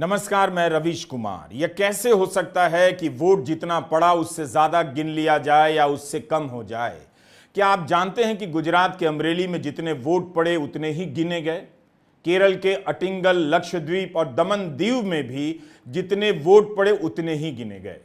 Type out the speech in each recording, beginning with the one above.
नमस्कार, मैं रवीश कुमार। यह कैसे हो सकता है कि वोट जितना पड़ा उससे ज्यादा गिन लिया जाए या उससे कम हो जाए? क्या आप जानते हैं कि गुजरात के अमरेली में जितने वोट पड़े उतने ही गिने गए? केरल के अटिंगल, लक्षद्वीप और दमन दीव में भी जितने वोट पड़े उतने ही गिने गए।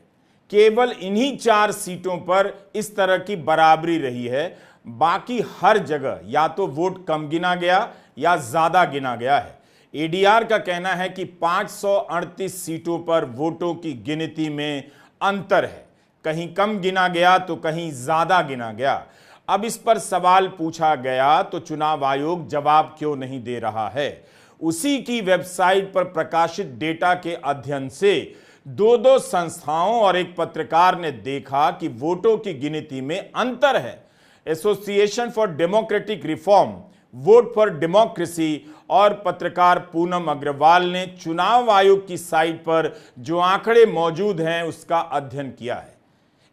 केवल इन्हीं 4 सीटों पर इस तरह की बराबरी रही है। बाकी हर जगह या तो वोट कम गिना गया या ज्यादा गिना गया है। एडीआर का कहना है कि 538 सीटों पर वोटों की गिनती में अंतर है। कहीं कम गिना गया तो कहीं ज्यादा गिना गया। अब इस पर सवाल पूछा गया तो चुनाव आयोग जवाब क्यों नहीं दे रहा है? उसी की वेबसाइट पर प्रकाशित डेटा के अध्ययन से दो संस्थाओं और एक पत्रकार ने देखा कि वोटों की गिनती में अंतर है। Association for democratic reform, vote for democracy और पत्रकार पूनम अग्रवाल ने चुनाव आयोग की साइट पर जो आंकड़े मौजूद हैं उसका अध्ययन किया है।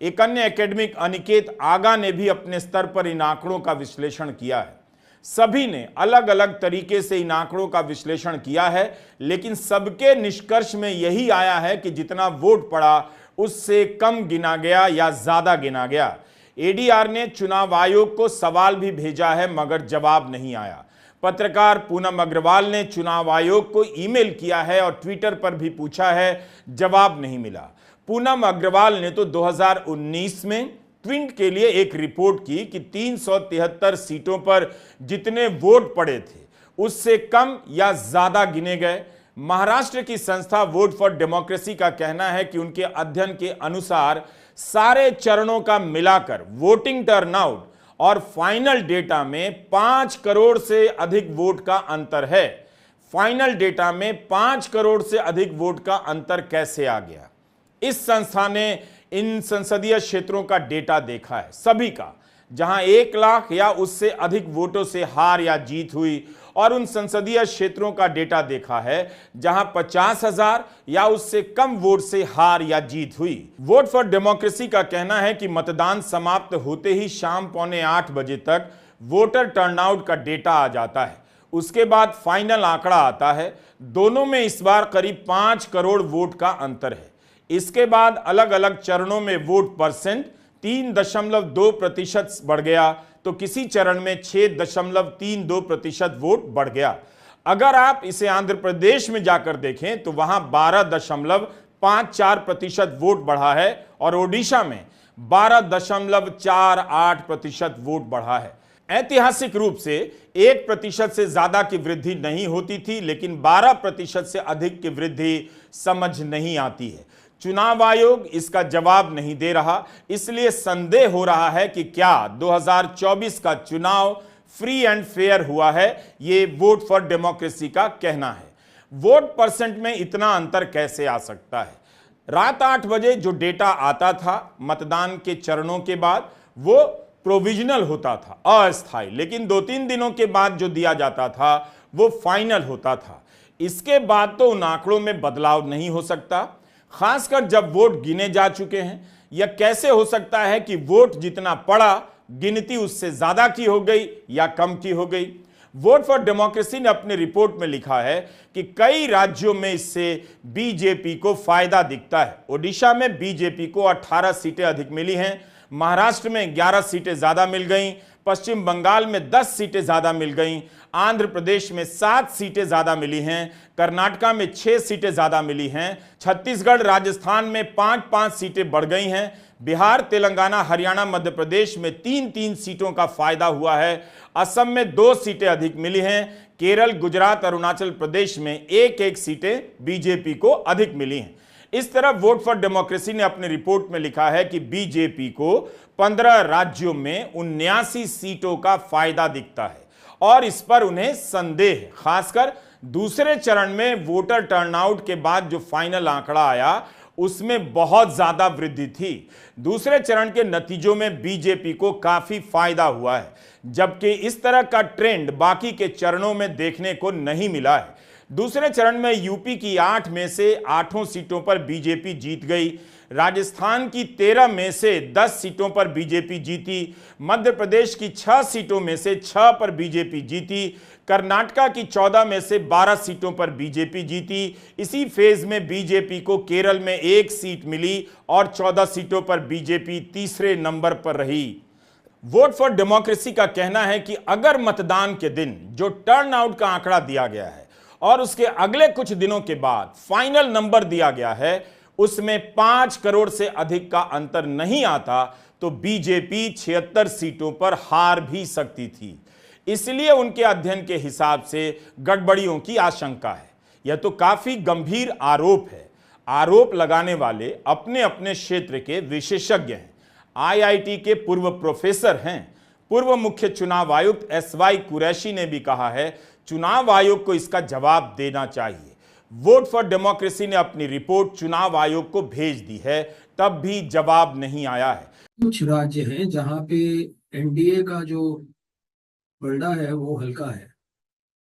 एक अन्य एकेडमिक अनिकेत आगा ने भी अपने स्तर पर इन आंकड़ों का विश्लेषण किया है। सभी ने अलग अलग तरीके से इन आंकड़ों का विश्लेषण किया है, लेकिन सबके निष्कर्ष में यही आया है कि जितना वोट पड़ा उससे कम गिना गया या ज्यादा गिना गया। एडीआर ने चुनाव आयोग को सवाल भी भेजा है मगर जवाब नहीं आया। पत्रकार पूनम अग्रवाल ने चुनाव आयोग को ईमेल किया है और ट्विटर पर भी पूछा है, जवाब नहीं मिला। पूनम अग्रवाल ने तो 2019 में ट्विंट के लिए एक रिपोर्ट की कि 373 सीटों पर जितने वोट पड़े थे उससे कम या ज्यादा गिने गए। महाराष्ट्र की संस्था वोट फॉर डेमोक्रेसी का कहना है कि उनके अध्ययन के अनुसार सारे चरणों का मिलाकर वोटिंग टर्नआउट और फाइनल डेटा में 5 करोड़ से अधिक वोट का अंतर है। फाइनल डेटा में 5 करोड़ से अधिक वोट का अंतर कैसे आ गया? इस संस्था ने इन संसदीय क्षेत्रों का डेटा देखा है, सभी का, जहां 1 लाख या उससे अधिक वोटों से हार या जीत हुई, और उन संसदीय क्षेत्रों का डेटा देखा है जहां 50,000 या उससे कम वोट से हार या जीत हुई। वोट फॉर डेमोक्रेसी का कहना है कि मतदान समाप्त होते ही शाम 7:45 बजे तक वोटर टर्नआउट का डेटा आ जाता है। उसके बाद फाइनल आंकड़ा आता है। दोनों में इस बार करीब 5 करोड़ वोट का अंतर है। इसके बाद अलग अलग चरणों में वोट परसेंट 3.2% बढ़ गया तो किसी चरण में 6.32% वोट बढ़ गया। अगर आप इसे आंध्र प्रदेश में जाकर देखें तो वहां 12.54% वोट बढ़ा है और ओडिशा में 12.48% वोट बढ़ा है। ऐतिहासिक रूप से 1% से ज्यादा की वृद्धि नहीं होती थी, लेकिन 12% से अधिक की वृद्धि समझ नहीं आती है। चुनाव आयोग इसका जवाब नहीं दे रहा, इसलिए संदेह हो रहा है कि क्या 2024 का चुनाव फ्री एंड फेयर हुआ है। ये वोट फॉर डेमोक्रेसी का कहना है। वोट परसेंट में इतना अंतर कैसे आ सकता है? रात 8 बजे जो डेटा आता था मतदान के चरणों के बाद वो प्रोविजनल होता था, अस्थायी, लेकिन 2-3 दिनों के बाद जो दिया जाता था वो फाइनल होता था। इसके बाद तो उन आंकड़ों में बदलाव नहीं हो सकता, खासकर जब वोट गिने जा चुके हैं। यह कैसे हो सकता है कि वोट जितना पड़ा गिनती उससे ज्यादा की हो गई या कम की हो गई? वोट फॉर डेमोक्रेसी ने अपनी रिपोर्ट में लिखा है कि कई राज्यों में इससे बीजेपी को फायदा दिखता है। ओडिशा में बीजेपी को 18 सीटें अधिक मिली हैं, महाराष्ट्र में 11 सीटें ज्यादा मिल गईं, पश्चिम बंगाल में 10 सीटें ज्यादा मिल गईं, आंध्र प्रदेश में 7 सीटें ज्यादा मिली हैं, कर्नाटका में 6 सीटें ज्यादा मिली हैं, छत्तीसगढ़ राजस्थान में 5-5 सीटें बढ़ गई हैं, बिहार तेलंगाना हरियाणा मध्य प्रदेश में 3-3 सीटों का फायदा हुआ है, असम में 2 सीटें अधिक मिली हैं, केरल, गुजरात, अरुणाचल प्रदेश में 1-1 सीटें बीजेपी को अधिक मिली हैं। इस तरह वोट फॉर डेमोक्रेसी ने अपनी रिपोर्ट में लिखा है कि बीजेपी को 15 राज्यों में 79 सीटों का फायदा दिखता है और इस पर उन्हें संदेह है। खासकर दूसरे चरण में वोटर टर्नआउट के बाद जो फाइनल आंकड़ा आया उसमें बहुत ज्यादा वृद्धि थी। दूसरे चरण के नतीजों में बीजेपी को काफी फायदा हुआ है, जबकि इस तरह का ट्रेंड बाकी के चरणों में देखने को नहीं मिला है। दूसरे चरण में यूपी की 8 में से 8 सीटों पर बीजेपी जीत गई। राजस्थान की 13 में से 10 सीटों पर बीजेपी जीती, मध्य प्रदेश की 6 सीटों में से 6 पर बीजेपी जीती, कर्नाटका की 14 में से 12 सीटों पर बीजेपी जीती। इसी फेज में बीजेपी को केरल में 1 सीट मिली और 14 सीटों पर बीजेपी तीसरे नंबर पर रही। वोट फॉर डेमोक्रेसी का कहना है कि अगर मतदान के दिन जो टर्नआउट का आंकड़ा दिया गया है और उसके अगले कुछ दिनों के बाद फाइनल नंबर दिया गया है, उसमें 5 करोड़ से अधिक का अंतर नहीं आता तो बीजेपी 76 सीटों पर हार भी सकती थी। इसलिए उनके अध्ययन के हिसाब से गड़बड़ियों की आशंका है। यह तो काफी गंभीर आरोप है। आरोप लगाने वाले अपने अपने क्षेत्र के विशेषज्ञ हैं। आईआईटी के पूर्व प्रोफेसर हैं। पूर्व मुख्य चुनाव आयुक्त एसवाई कुरैशी ने भी कहा है चुनाव आयोग को इसका जवाब देना चाहिए। वोट फॉर डेमोक्रेसी ने अपनी रिपोर्ट चुनाव आयोग को भेज दी है, तब भी जवाब नहीं आया है। कुछ राज्य हैं जहां पे एनडीए का जो पलड़ा है वो हल्का है,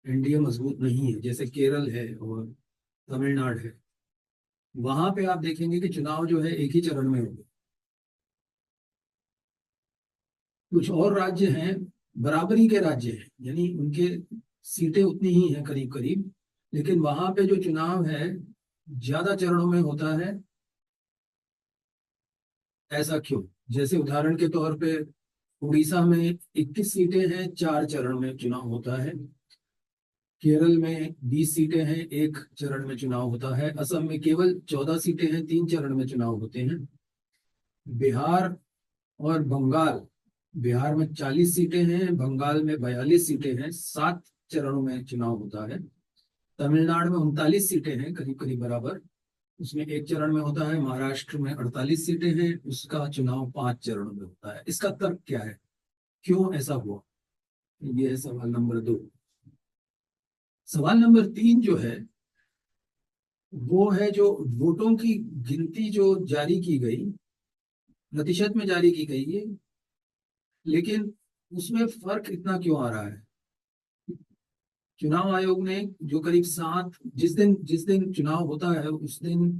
एनडीए मजबूत नहीं है, जैसे केरल है और तमिलनाडु है। वहां पे आप देखेंगे कि चुनाव जो है एक ही चरण में होगा। कुछ और राज्य हैं बराबरी के राज्य हैं, यानी उनके सीटें उतनी ही हैं करीब करीब, लेकिन वहां पे जो चुनाव है ज्यादा चरणों में होता है। ऐसा क्यों? जैसे उदाहरण के तौर पे उड़ीसा में 21 सीटें हैं, 4 चरण में चुनाव होता है। केरल में 20 सीटें हैं, 1 चरण में चुनाव होता है। असम में केवल 14 सीटें हैं, 3 चरण में चुनाव होते हैं। बिहार और बंगाल, बिहार में 40 सीटें हैं, बंगाल में 42 सीटें हैं, 7 चरणों में चुनाव होता है। तमिलनाडु में 39 सीटें हैं, करीब करीब बराबर, उसमें 1 चरण में होता है। महाराष्ट्र में 48 सीटें हैं, उसका चुनाव 5 चरणों में होता है। इसका तर्क क्या है, क्यों ऐसा हुआ? ये है सवाल नंबर 2। सवाल नंबर 3 जो है वो है जो वोटों की गिनती जो जारी की गई, प्रतिशत में जारी की गई है, लेकिन उसमें फर्क इतना क्यों आ रहा है? चुनाव आयोग ने जो करीब 7, जिस दिन चुनाव होता है उस दिन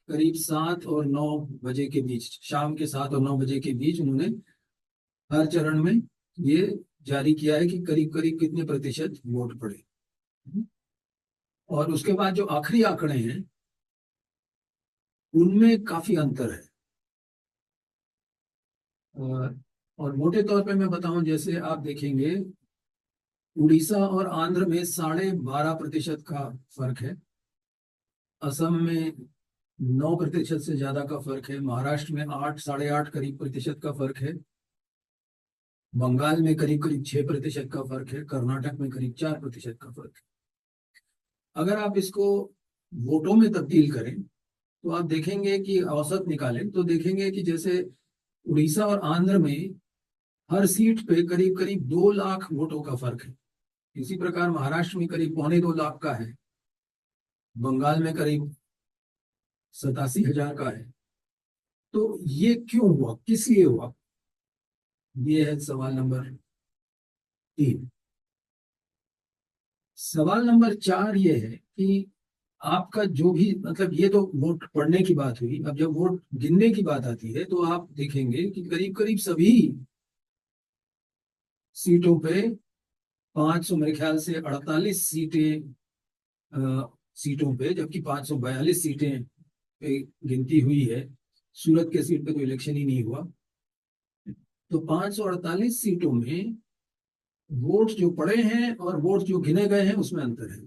करीब 7 और 9 बजे के बीच, शाम के 7 और 9 बजे के बीच उन्होंने हर चरण में ये जारी किया है कि करीब करीब कितने प्रतिशत वोट पड़े। और उसके बाद जो आखिरी आंकड़े हैं उनमें काफी अंतर है। और मोटे तौर पे मैं बताऊं, जैसे आप देखेंगे उड़ीसा और आंध्र में 12.5% का फर्क है। असम में 9% से ज्यादा का फर्क है। महाराष्ट्र में 8, 8.5 करीब प्रतिशत का फर्क है। बंगाल में करीब करीब 6% का फर्क है। कर्नाटक में करीब 4% का फर्क है। अगर आप इसको वोटों में तब्दील करें तो आप देखेंगे कि औसत निकालें तो देखेंगे कि जैसे उड़ीसा और आंध्र में हर सीट पे करीब करीब 2 लाख वोटों का फर्क है। इसी प्रकार महाराष्ट्र में करीब 2.25 लाख का है। बंगाल में करीब 87,000 का है। तो ये क्यों हुआ, किस लिए हुआ? ये है सवाल नंबर 3। सवाल नंबर 4 ये है कि आपका जो भी, मतलब ये तो वोट पड़ने की बात हुई। अब जब वोट गिनने की बात आती है तो आप देखेंगे कि करीब करीब सभी सीटों पे 500, मेरे ख्याल से 48 सीटों पे, जबकि 542 सीटें पे गिनती हुई है। सूरत के सीट पे तो इलेक्शन ही नहीं हुआ। तो 548 सीटों में वोट जो पड़े हैं और वोट जो गिने गए हैं उसमें अंतर है।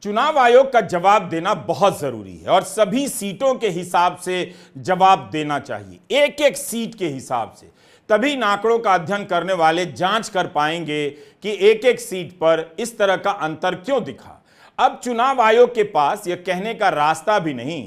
चुनाव आयोग का जवाब देना बहुत जरूरी है और सभी सीटों के हिसाब से जवाब देना चाहिए, एक एक सीट के हिसाब से। तभी इन आंकड़ों का अध्ययन करने वाले जांच कर पाएंगे कि एक एक सीट पर इस तरह का अंतर क्यों दिखा। अब चुनाव आयोग के पास यह कहने का रास्ता भी नहीं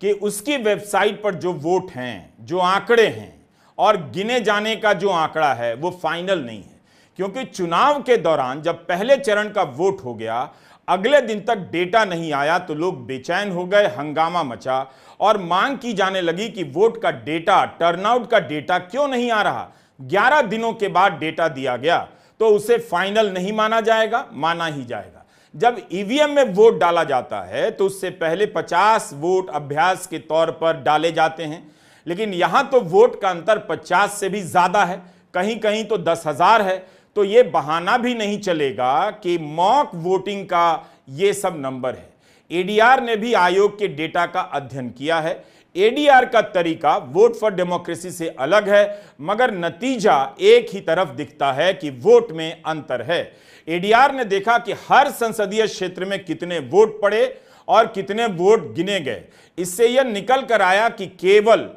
कि उसकी वेबसाइट पर जो वोट हैं, जो आंकड़े हैं और गिने जाने का जो आंकड़ा है वो फाइनल नहीं है, क्योंकि चुनाव के दौरान जब पहले चरण का वोट हो गया, अगले दिन तक डेटा नहीं आया तो लोग बेचैन हो गए, हंगामा मचा और मांग की जाने लगी कि वोट का डेटा, टर्नआउट का डेटा क्यों नहीं आ रहा। 11 दिनों के बाद डेटा दिया गया तो उसे फाइनल नहीं माना जाएगा, माना ही जाएगा। जब ईवीएम में वोट डाला जाता है तो उससे पहले 50 वोट अभ्यास के तौर पर डाले जाते हैं। लेकिन यहां तो वोट का अंतर 50 से भी ज्यादा है, कहीं कहीं तो 10,000 है। तो यह बहाना भी नहीं चलेगा कि मॉक वोटिंग का यह सब नंबर है। एडीआर ने भी आयोग के डेटा का अध्ययन किया है। एडीआर का तरीका वोट फॉर डेमोक्रेसी से अलग है, मगर नतीजा एक ही तरफ दिखता है कि वोट में अंतर है। एडीआर ने देखा कि हर संसदीय क्षेत्र में कितने वोट पड़े और कितने वोट गिने गए। इससे यह निकल कर आया कि केवल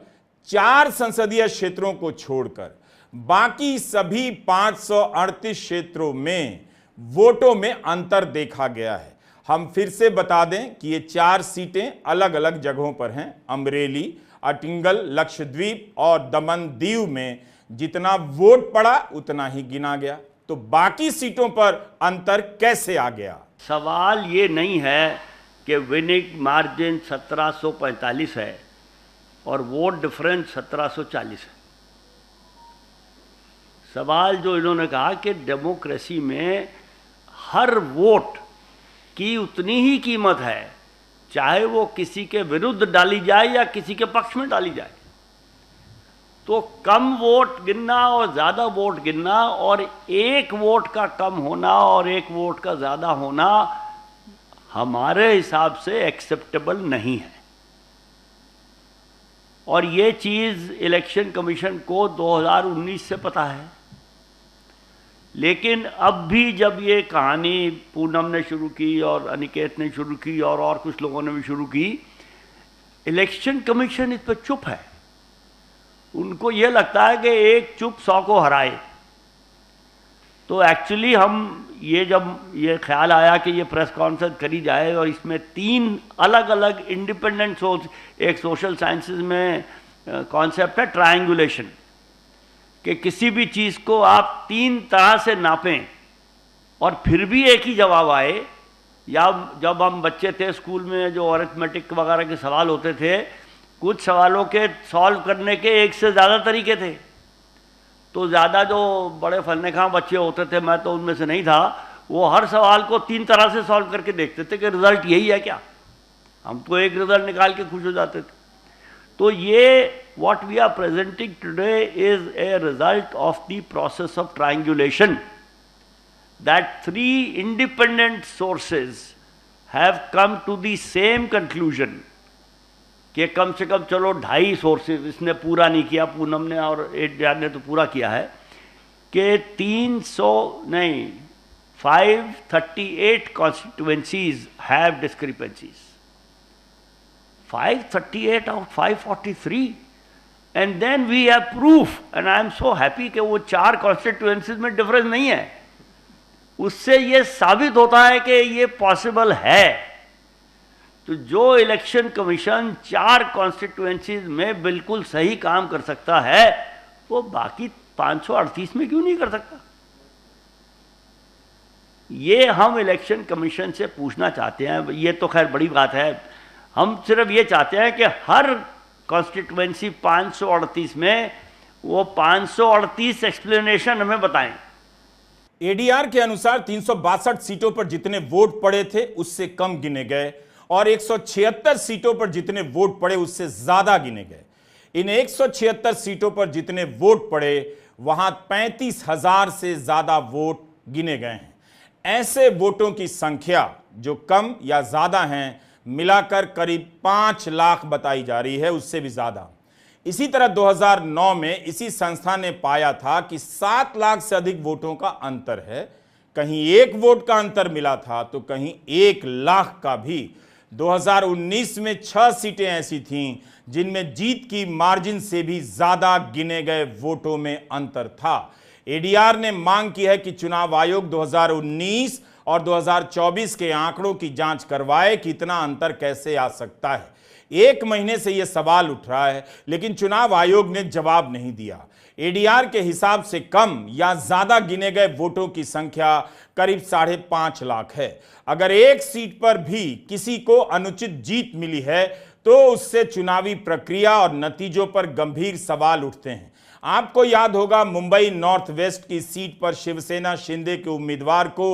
4 संसदीय क्षेत्रों को छोड़कर बाकी सभी 538 क्षेत्रों में वोटों में अंतर देखा गया है। हम फिर से बता दें कि ये 4 सीटें अलग अलग जगहों पर हैं। अमरेली, अटिंगल, लक्षद्वीप और दमन दीव में जितना वोट पड़ा उतना ही गिना गया। तो बाकी सीटों पर अंतर कैसे आ गया? सवाल ये नहीं है कि विनिंग मार्जिन 1745 है और वोट डिफरेंस 1740 है। सवाल जो इन्होंने कहा कि डेमोक्रेसी में हर वोट की उतनी ही कीमत है, चाहे वो किसी के विरुद्ध डाली जाए या किसी के पक्ष में डाली जाए। तो कम वोट गिनना और ज़्यादा वोट गिनना और एक वोट का कम होना और एक वोट का ज़्यादा होना हमारे हिसाब से एक्सेप्टेबल नहीं है। और ये चीज़ इलेक्शन कमीशन को 2019 से पता है। लेकिन अब भी जब ये कहानी पूनम ने शुरू की और अनिकेत ने शुरू की और कुछ लोगों ने भी शुरू की, इलेक्शन कमीशन इस पर चुप है। उनको ये लगता है कि एक चुप 100 को हराए। तो एक्चुअली हम जब ये ख्याल आया कि ये प्रेस कॉन्फ्रेंस करी जाए और इसमें 3 अलग अलग इंडिपेंडेंट सोर्स, एक सोशल साइंसेज में कॉन्सेप्ट है ट्रायंगुलेशन, कि किसी भी चीज़ को आप 3 तरह से नापें और फिर भी एक ही जवाब आए। या जब हम बच्चे थे स्कूल में जो अरिथमेटिक वगैरह के सवाल होते थे, कुछ सवालों के सॉल्व करने के एक से ज़्यादा तरीके थे। तो ज़्यादा जो बड़े फलने खां बच्चे होते थे, मैं तो उनमें से नहीं था, वो हर सवाल को 3 तरह से सॉल्व करके देखते थे कि रिज़ल्ट यही है क्या। हम तो एक रिज़ल्ट निकाल के खुश हो जाते थे। तो ये what we are presenting today is a result of the process of triangulation, that 3 independent sources have come to the same conclusion कि कम से कम चलो 2.5 सोर्सेज, इसने पूरा नहीं किया, पूनम ने और एडीआर ने तो पूरा किया है, कि 538 constituencies have discrepancies, 538 out 543, and then we have proof, and I am so happy कि वो 4 constituencies में डिफरेंस नहीं है। उससे ये साबित होता है कि ये पॉसिबल है। तो जो इलेक्शन कमीशन 4 कॉन्स्टिट्यूएंसीज में बिल्कुल सही काम कर सकता है, वो बाकी 538 में क्यों नहीं कर सकता? ये हम इलेक्शन कमीशन से पूछना चाहते हैं। ये तो खैर बड़ी बात है। हम सिर्फ ये चाहते हैं कि हर कॉन्स्टिट्यूएंसी 538 में वो 538 एक्सप्लेनेशन हमें बताएं। एडीआर के अनुसार 362 सीटों पर जितने वोट पड़े थे उससे कम गिने गए और 176 सीटों पर जितने वोट पड़े उससे ज्यादा गिने गए। इन 176 सीटों पर जितने वोट पड़े वहां 35,000 से ज्यादा वोट गिने गए हैं। ऐसे वोटों की संख्या जो कम या ज्यादा हैं मिलाकर करीब 5 लाख बताई जा रही है, उससे भी ज्यादा। इसी तरह 2009 में इसी संस्था ने पाया था कि 7 लाख से अधिक वोटों का अंतर है। कहीं 1 वोट का अंतर मिला था तो कहीं 1 लाख का भी। 2019 में 6 सीटें ऐसी थीं जिनमें जीत की मार्जिन से भी ज्यादा गिने गए वोटों में अंतर था। एडीआर ने मांग की है कि चुनाव आयोग 2019 और 2024 के आंकड़ों की जांच करवाए कि इतना अंतर कैसे आ सकता है। 1 महीने से यह सवाल उठ रहा है, लेकिन चुनाव आयोग ने जवाब नहीं दिया। एडीआर के हिसाब से कम या ज्यादा गिने गए वोटों की संख्या करीब 5.5 लाख है। अगर एक सीट पर भी किसी को अनुचित जीत मिली है तो उससे चुनावी प्रक्रिया और नतीजों पर गंभीर सवाल उठते हैं। आपको याद होगा मुंबई नॉर्थ वेस्ट की सीट पर शिवसेना शिंदे के उम्मीदवार को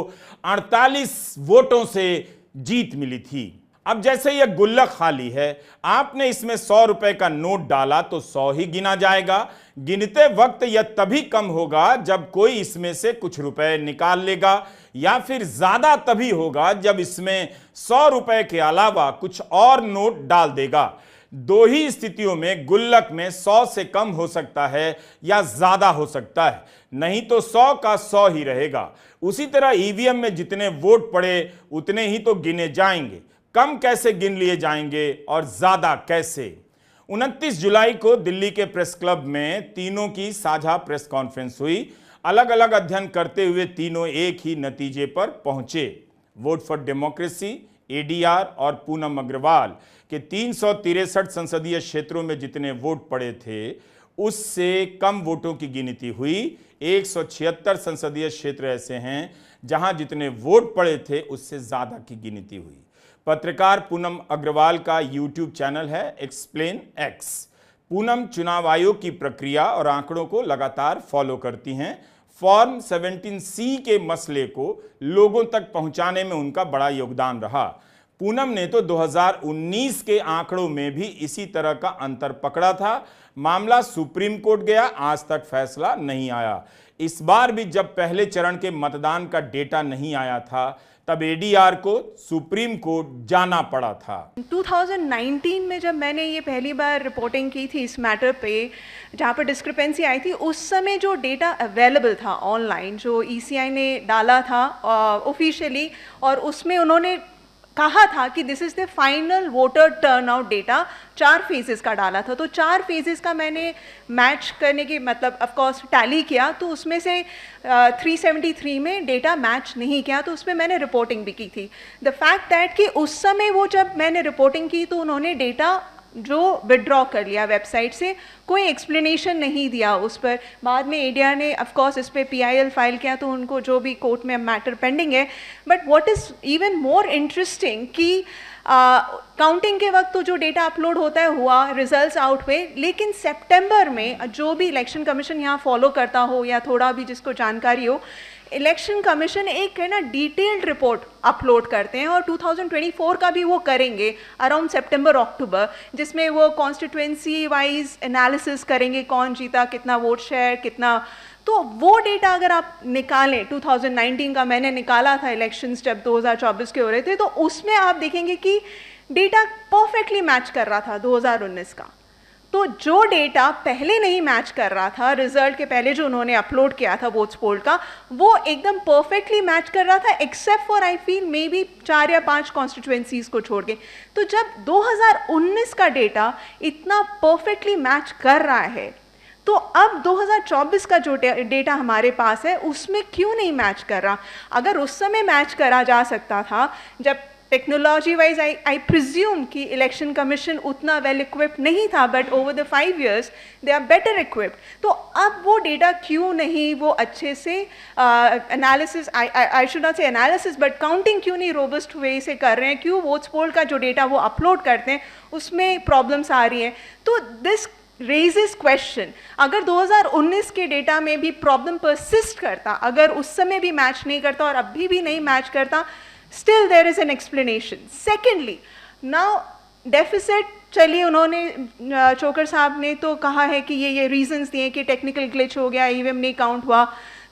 48 वोटों से जीत मिली थी। अब जैसे यह गुल्लक खाली है, आपने इसमें 100 रुपए का नोट डाला तो 100 ही गिना जाएगा। गिनते वक्त यह तभी कम होगा जब कोई इसमें से कुछ रुपए निकाल लेगा, या फिर ज्यादा तभी होगा जब इसमें 100 रुपए के अलावा कुछ और नोट डाल देगा। दो ही स्थितियों में गुल्लक में 100 से कम हो सकता है या ज्यादा हो सकता है, नहीं तो 100 का 100 ही रहेगा। उसी तरह ईवीएम में जितने वोट पड़े उतने ही तो गिने जाएंगे। कम कैसे गिन लिए जाएंगे और ज्यादा कैसे? 29 जुलाई को दिल्ली के प्रेस क्लब में तीनों की साझा प्रेस कॉन्फ्रेंस हुई। अलग अलग अध्ययन करते हुए तीनों एक ही नतीजे पर पहुंचे। वोट फॉर डेमोक्रेसी, एडीआर और पूनम अग्रवाल के 363 संसदीय क्षेत्रों में जितने वोट पड़े थे उससे कम वोटों की गिनती हुई। 176 संसदीय क्षेत्र ऐसे हैं जहां जितने वोट पड़े थे उससे ज्यादा की गिनती हुई। पत्रकार पूनम अग्रवाल का यूट्यूब चैनल है एक्सप्लेन एक्स। पूनम चुनाव आयोग की प्रक्रिया और आंकड़ों को लगातार फॉलो करती हैं। फॉर्म 17C के मसले को लोगों तक पहुंचाने में उनका बड़ा योगदान रहा। पूनम ने तो 2019 के आंकड़ों में भी इसी तरह का अंतर पकड़ा था। मामला सुप्रीम कोर्ट गया, आज तक फैसला नहीं आया। इस बार भी जब पहले चरण के मतदान का डेटा नहीं आया था तब एडीआर को सुप्रीम कोर्ट जाना पड़ा था। 2019 में जब मैंने ये पहली बार रिपोर्टिंग की थी इस मैटर पे, जहाँ पर डिस्क्रिपेंसी आई थी, उस समय जो डेटा अवेलेबल था ऑनलाइन, जो ईसीआई ने डाला था ऑफिशियली, और उसमें उन्होंने कहा था कि this is the final voter turnout data, 4 phases का डाला था। तो 4 फेजेस का मैंने मैच करने की मतलब ऑफ कोर्स टैली किया, तो उसमें से 373 में डेटा मैच नहीं किया, तो उसमें मैंने रिपोर्टिंग भी की थी। द फैक्ट दैट कि उस समय वो जब मैंने रिपोर्टिंग की तो उन्होंने डेटा जो विड्रॉ कर लिया वेबसाइट से, कोई एक्सप्लेनेशन नहीं दिया उस पर। बाद में एडीआर ने ऑफ कोर्स इस पर PIL फाइल किया, तो उनको जो भी कोर्ट में मैटर पेंडिंग है। But what is even more interesting कि काउंटिंग के वक्त तो जो डेटा अपलोड होता है हुआ, रिजल्ट्स आउट हुए, लेकिन सितंबर में जो भी इलेक्शन कमीशन यहाँ फॉलो करता हो या थोड़ा भी जिसको जानकारी हो, इलेक्शन कमीशन एक है ना डिटेल्ड रिपोर्ट अपलोड करते हैं, और 2024 का भी वो करेंगे अराउंड सितंबर अक्टूबर, जिसमें वो कॉन्स्टिट्यूएंसी वाइज एनालिसिस करेंगे, कौन जीता, कितना वोट शेयर, कितना। तो वो डेटा अगर आप निकालें, 2019 का मैंने निकाला था इलेक्शंस जब 2024 के हो रहे थे, तो उसमें आप देखेंगे कि डेटा परफेक्टली मैच कर रहा था 2019 का। तो जो डेटा पहले नहीं मैच कर रहा था, रिजल्ट के पहले जो उन्होंने अपलोड किया था वोट्स पोल का, वो एकदम परफेक्टली मैच कर रहा था, except for I feel may be 4 या 5 कॉन्स्टिट्यूएंसीज को छोड़ के। तो जब 2019 का डेटा इतना परफेक्टली मैच कर रहा है, तो अब 2024 का जो डेटा हमारे पास है उसमें क्यों नहीं मैच कर रहा? अगर उस समय मैच करा जा सकता था, जब टेक्नोलॉजी वाइज आई प्रिज्यूम कि इलेक्शन कमीशन उतना वेल इक्विप्ड नहीं था, but over the 5 years they are better equipped. तो अब वो डेटा क्यों नहीं वो अच्छे से analysis, I should not say analysis, but counting क्यों नहीं रोबस्ट वे से कर रहे हैं? क्यों वोट्स पोल का जो डेटा वो अपलोड करते हैं उसमें प्रॉब्लम्स आ रही हैं? तो दिस रेजेस क्वेश्चन, अगर 2019 के डेटा में भी प्रॉब्लम परसिस्ट करता, अगर उस समय भी मैच नहीं करता और अभी भी नहीं मैच करता, still there is an explanation. Secondly, now deficit, चलिए उन्होंने चोकर साहब ने तो कहा है कि ये रीजंस दिए कि टेक्निकल ग्लिच हो गया, ईवीएम नहीं काउंट हुआ।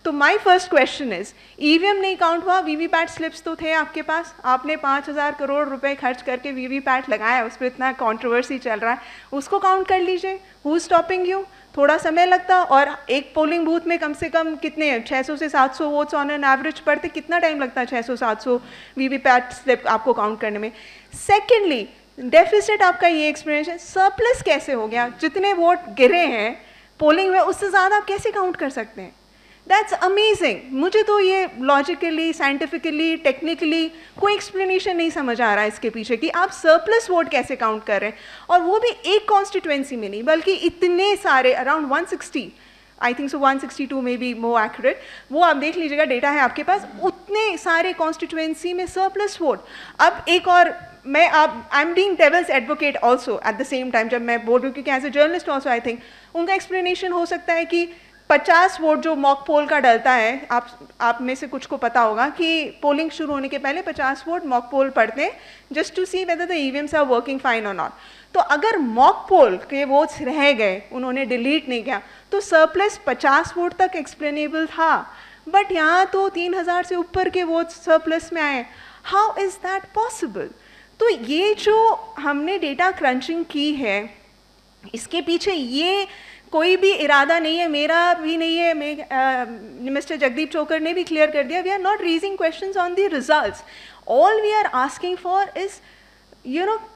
तो my first question is, EVM नहीं काउंट हुआ, वीवीपैट स्लिप्स तो थे आपके पास, आपने 5,000 करोड़ रुपए खर्च करके वीवीपैट लगाया, उस पर इतना कंट्रोवर्सी चल रहा है, उसको काउंट कर लीजिए। Who is stopping you? थोड़ा समय लगता, और एक पोलिंग बूथ में कम से कम कितने 600 से 700 वोट्स ऑन एन एवरेज पड़ते, कितना टाइम लगता है 600-700 वीवीपैट स्लिप आपको काउंट करने में? सेकेंडली, डेफिसिट आपका ये एक्सप्लेनेशन, सरप्लस कैसे हो गया? जितने वोट गिरे हैं पोलिंग में उससे ज़्यादा आप कैसे काउंट कर सकते हैं? That's amazing. मुझे तो ये लॉजिकली, साइंटिफिकली, टेक्निकली कोई एक्सप्लेनेशन नहीं समझ आ रहा है इसके पीछे कि आप सरप्लस वोट कैसे काउंट कर रहे हैं, और वो भी एक कॉन्स्टिट्यूएंसी में नहीं बल्कि इतने सारे, अराउंड 160, आई थिंक सो 162 में बी मोर एक्यूरेट, वो आप देख लीजिएगा, डेटा है आपके पास, उतने सारे कॉन्स्टिट्यूएंसी में सरप्लस वोट। अब एक और मैं, I am being devil's advocate also at the same time, जब मैं बोल रही हूँ, क्योंकि as a journalist also I think उनका एक्सप्लेनेशन हो सकता है कि 50 वोट जो मॉक पोल का डलता है, आप में से कुछ को पता होगा कि पोलिंग शुरू होने के पहले 50 वोट मॉक पोल पढ़ते हैं just to see whether the EVMs are working fine और नॉट। तो अगर मॉक पोल के वोट्स रह गए, उन्होंने डिलीट नहीं किया, तो सरप्लस 50 वोट तक एक्सप्लेनेबल था। बट यहाँ तो 3000 से ऊपर के वोट्स सरप्लस में आए। How is that possible? तो ये जो हमने डेटा क्रंचिंग की है, इसके पीछे ये कोई भी इरादा नहीं है, मेरा भी नहीं है। मिस्टर जगदीप चोकर ने भी क्लियर कर दिया, we are not raising questions on the results, all we are asking for is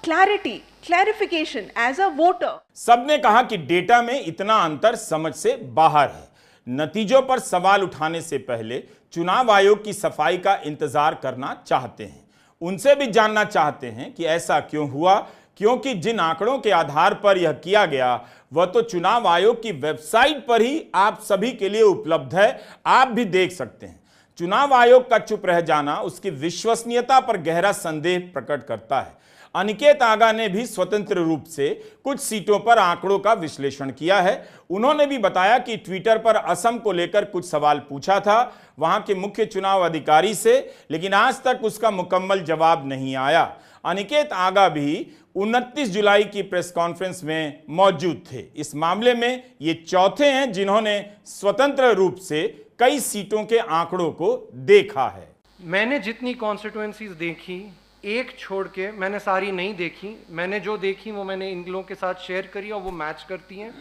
clarity, clarification as a voter. सबने कहा कि डेटा में इतना अंतर समझ से बाहर है। नतीजों पर सवाल उठाने से पहले चुनाव आयोग की सफाई का इंतजार करना चाहते हैं। उनसे भी जानना चाहते हैं कि ऐसा क्यों हुआ, क्योंकि जिन आंकड़ों के आधार पर यह किया गया वह तो चुनाव आयोग की वेबसाइट पर ही आप सभी के लिए उपलब्ध है, आप भी देख सकते हैं। चुनाव आयोग का चुप रह जाना उसकी विश्वसनीयता पर गहरा संदेह प्रकट करता है। अनिकेत आगा ने भी स्वतंत्र रूप से कुछ सीटों पर आंकड़ों का विश्लेषण किया है। उन्होंने भी बताया कि ट्विटर पर असम को लेकर कुछ सवाल पूछा था वहां के मुख्य चुनाव अधिकारी से, लेकिन आज तक उसका मुकम्मल जवाब नहीं आया। अनिकेत आगा भी 29 जुलाई की प्रेस कॉन्फ्रेंस में मौजूद थे। इस मामले में ये चौथे हैं जिन्होंने स्वतंत्र रूप से कई सीटों के आंकड़ों को देखा है। मैंने जितनी कॉन्स्टिट्यूएंसीज देखी, एक छोड़ के मैंने सारी नहीं देखी। मैंने जो देखी वो मैंने इन लोगों के साथ शेयर करी और वो मैच करती हैं।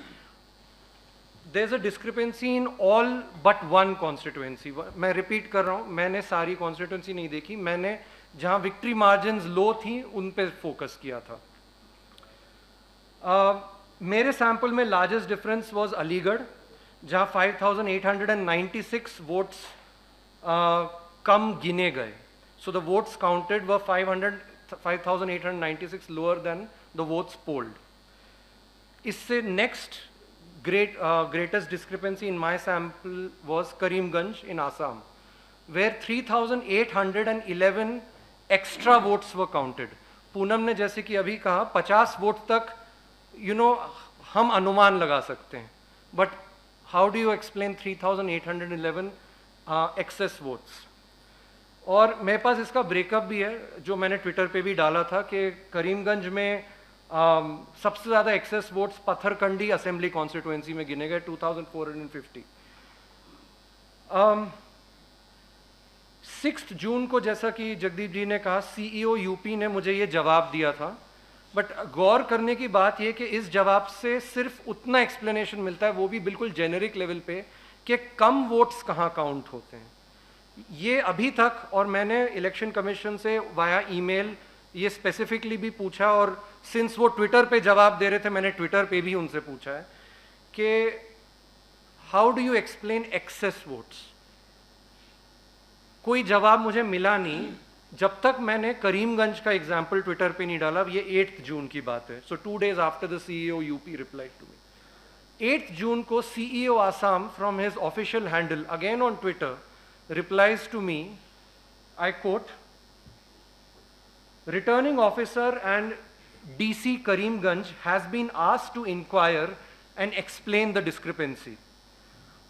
There is a discrepancy in all but one constituency. मैं रिपीट कर रहा हूँ, मैंने सारी कॉन्स्टिट्यूएंसी नहीं देखी, मैंने जहाँ विक्ट्री मार्जिन्स लो थी उन पे फोकस किया था। मेरे सैंपल में लार्जेस्ट डिफरेंस वाज अलीगढ़, जहाँ 5896 वोट्स कम गिने गए। So the votes counted were 5,896 lower than the votes polled. इससे next greatest discrepancy in my sample was Karimganj in Assam, where 3,811 extra votes were counted. Poonam ने जैसे कि अभी कहा 50 वोट तक हम अनुमान लगा सकते हैं, but how do you explain 3,811 excess votes? और मेरे पास इसका ब्रेकअप भी है जो मैंने ट्विटर पे भी डाला था कि करीमगंज में सबसे ज़्यादा access votes Patharkandi assembly constituency में गिने गए 2450। 6 जून को जैसा कि जगदीप जी ने कहा, सीईओ यूपी ने मुझे ये जवाब दिया था। बट गौर करने की बात यह कि इस जवाब से सिर्फ उतना एक्सप्लेनेशन मिलता है, वो भी बिल्कुल जेनेरिक लेवल पे, कि कम वोट्स कहाँ काउंट होते हैं। ये अभी तक, और मैंने इलेक्शन कमीशन से वाया ईमेल ये स्पेसिफिकली भी पूछा, और सिंस वो ट्विटर पे जवाब दे रहे थे मैंने ट्विटर पे भी उनसे पूछा है कि how do you explain excess votes. कोई जवाब मुझे मिला नहीं जब तक मैंने करीमगंज का एग्जाम्पल ट्विटर पे नहीं डाला। ये 8 जून की बात है, so 2 days after the CEO UP replied to me. 8 जून को CEO Assam from his official handle again on Twitter replies to me, I quote, returning officer and DC Karimganj has been asked to inquire and explain the discrepancy.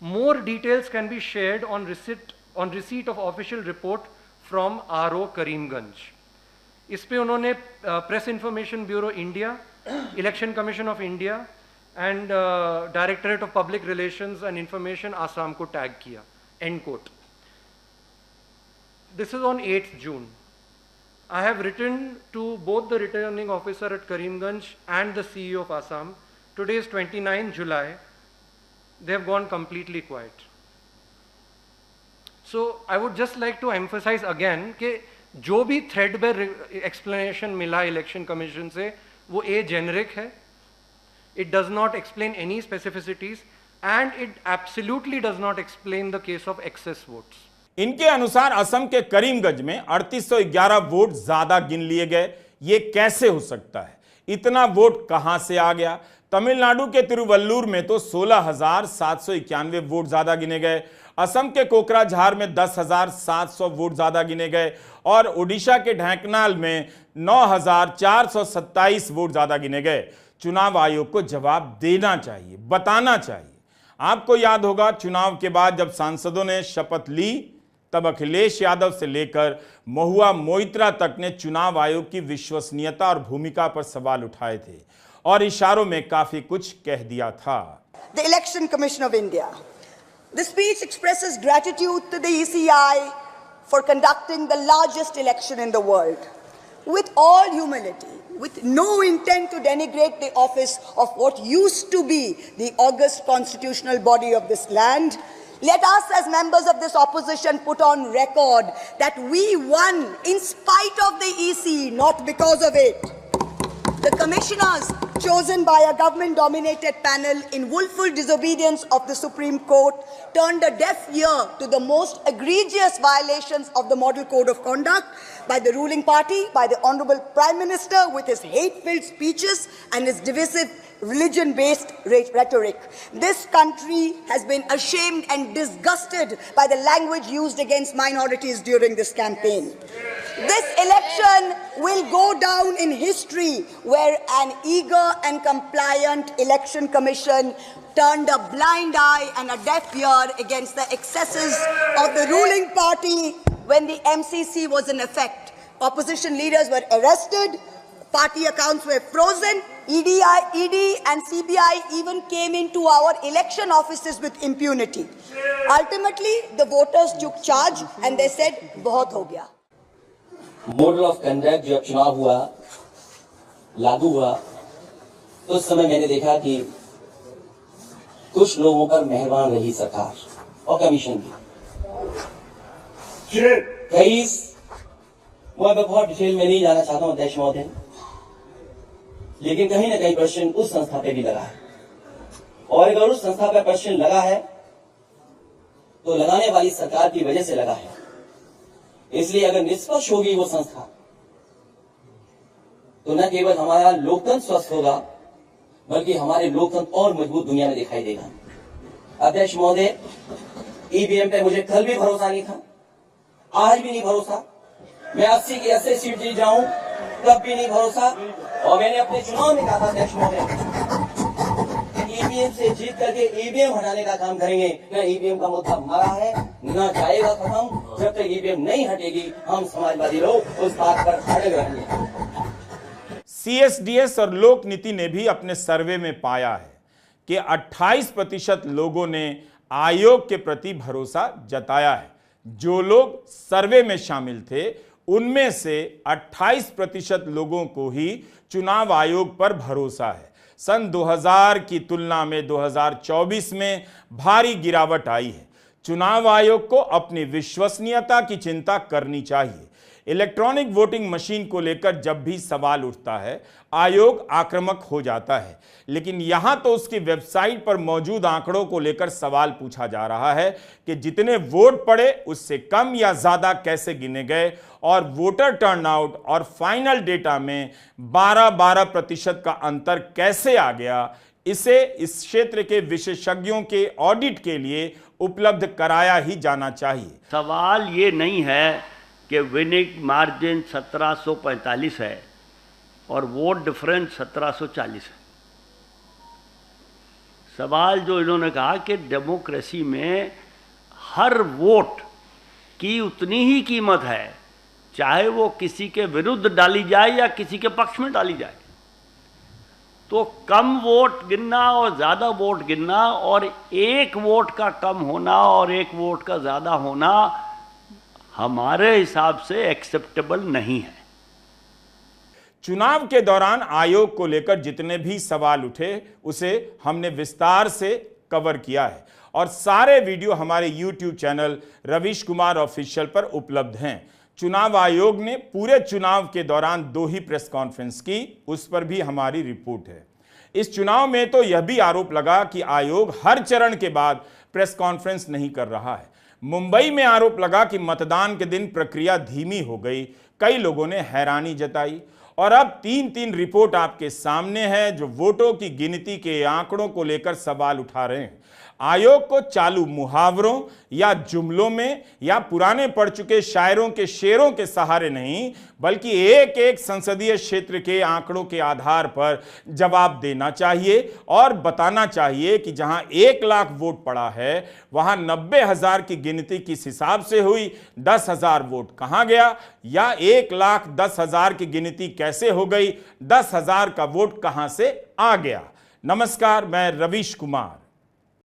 More details can be shared on receipt of official report from RO Karimganj. इस पे उन्होंने press information bureau India, election commission of India and directorate of public relations and information Assam को tag किया, and quote. This is on 8th June. I have written to both the returning officer at Karimganj and the CEO of Assam. Today is 29 July. They have gone completely quiet. So I would just like to emphasize again कि जो भी threadbare explanation मिला election commission से वो generic है. It does not explain any specificities and it absolutely does not explain the case of excess votes. इनके अनुसार असम के करीमगंज में 3811 वोट ज्यादा गिन लिए गए। ये कैसे हो सकता है? इतना वोट कहां से आ गया? तमिलनाडु के तिरुवल्लुर में तो 16,791 वोट ज्यादा गिने गए, असम के कोकराझार में 10,700 वोट ज्यादा गिने गए और ओडिशा के ढेंकनाल में 9,427 वोट ज्यादा गिने गए। चुनाव आयोग को जवाब देना चाहिए, बताना चाहिए। आपको याद होगा चुनाव के बाद जब सांसदों ने शपथ ली तब अखिलेश यादव से लेकर महुआ मोइत्रा तक ने चुनाव आयोग की विश्वसनीयता और भूमिका पर सवाल उठाए थे और इशारों में काफी कुछ कह दिया था। The Election Commission of India. The speech expresses gratitude to the ECI for conducting the largest election in the world. With all humility, with no intent to denigrate the office of what used to be the august constitutional body of this land, let us as members of this opposition put on record that we won in spite of the EC, not because of it. The commissioners chosen by a government-dominated panel in willful disobedience of the Supreme Court turned a deaf ear to the most egregious violations of the Model Code of Conduct by the ruling party, by the Honorable Prime Minister with his hate-filled speeches and his divisive religion-based rhetoric. This country has been ashamed and disgusted by the language used against minorities during this campaign. This election will go down in history where an eager and compliant election commission turned a blind eye and a deaf ear against the excesses of the ruling party when the MCC was in effect. Opposition leaders were arrested, party accounts were frozen, ED and CBI even came into our election offices with impunity. Ultimately, the voters took charge and they said, "बहुत हो गया." Model of conduct जब चुनाव हुआ, लागू हुआ, तो उस समय मैंने देखा कि कुछ लोगों पर मेहरबान रही सरकार और कमीशन भी। कई मैं बहुत डिटेल में नहीं जाना चाहता हूं अध्यक्ष महोदय, लेकिन कहीं ना कहीं प्रश्न उस संस्था पे भी लगा है, और अगर उस संस्था पर प्रश्न लगा है तो लगाने वाली सरकार की वजह से लगा है। इसलिए अगर निष्पक्ष होगी वो संस्था तो न केवल हमारा लोकतंत्र स्वस्थ होगा बल्कि हमारे लोकतंत्र और मजबूत दुनिया में दिखाई देगा। अध्यक्ष महोदय, ईवीएम पे मुझे कल भी भरोसा नहीं था, आज भी नहीं भरोसा। मैं 80 की 80 सीट जीत जाऊं तब भी नहीं भरोसा, और मैंने अपने चुनाव में कहा था अध्यक्ष महोदय ईवीएम से जीत करके ईवीएम हटाने का काम करेंगे। न ईवीएम का मुद्दा मरा है, न जाएगा खत्म। जब तक ईवीएम नहीं हटेगी हम समाजवादी लोग उस बात पर अड़ग रहेंगे। सीएसडीएस और लोक नीति ने भी अपने सर्वे में पाया है कि 28% लोगों ने आयोग के प्रति भरोसा जताया है। जो लोग सर्वे में शामिल थे उनमें से 28% लोगों को ही चुनाव आयोग पर भरोसा है। सन 2000 की तुलना में 2024 में भारी गिरावट आई है। चुनाव आयोग को अपनी विश्वसनीयता की चिंता करनी चाहिए। इलेक्ट्रॉनिक वोटिंग मशीन को लेकर जब भी सवाल उठता है आयोग आक्रामक हो जाता है, लेकिन यहां तो उसकी वेबसाइट पर मौजूद आंकड़ों को लेकर सवाल पूछा जा रहा है कि जितने वोट पड़े उससे कम या ज्यादा कैसे गिने गए, और वोटर टर्नआउट और फाइनल डेटा में 12% का अंतर कैसे आ गया। इसे इस क्षेत्र के विशेषज्ञों के ऑडिट के लिए उपलब्ध कराया ही जाना चाहिए। सवाल ये नहीं है कि विनिंग मार्जिन 1745 है और वोट डिफरेंस 1740 है। सवाल जो इन्होंने कहा कि डेमोक्रेसी में हर वोट की उतनी ही कीमत है, चाहे वो किसी के विरुद्ध डाली जाए या किसी के पक्ष में डाली जाए। तो कम वोट गिनना और ज़्यादा वोट गिनना और एक वोट का कम होना और एक वोट का ज़्यादा होना हमारे हिसाब से एक्सेप्टेबल नहीं है। चुनाव के दौरान आयोग को लेकर जितने भी सवाल उठे उसे हमने विस्तार से कवर किया है और सारे वीडियो हमारे YouTube channel Ravish Kumar official पर उपलब्ध हैं। चुनाव आयोग ने पूरे चुनाव के दौरान 2 ही प्रेस कॉन्फ्रेंस की, उस पर भी हमारी रिपोर्ट है। इस चुनाव में तो यह भी आरोप लगा कि आयोग हर चरण के बाद प्रेस कॉन्फ्रेंस नहीं कर रहा है। मुंबई में आरोप लगा कि मतदान के दिन प्रक्रिया धीमी हो गई। कई लोगों ने हैरानी जताई और अब 3 रिपोर्ट आपके सामने है जो वोटों की गिनती के आंकड़ों को लेकर सवाल उठा रहे हैं। आयोग को चालू मुहावरों या जुमलों में या पुराने पढ़ चुके शायरों के शेरों के सहारे नहीं, बल्कि एक एक संसदीय क्षेत्र के आंकड़ों के आधार पर जवाब देना चाहिए और बताना चाहिए कि जहां 1 लाख वोट पड़ा है वहां 90,000 की गिनती किस हिसाब से हुई, 10,000 वोट कहां गया, या 1,10,000 की गिनती कैसे हो गई, 10,000 का वोट कहां से आ गया। नमस्कार, मैं रवीश कुमार।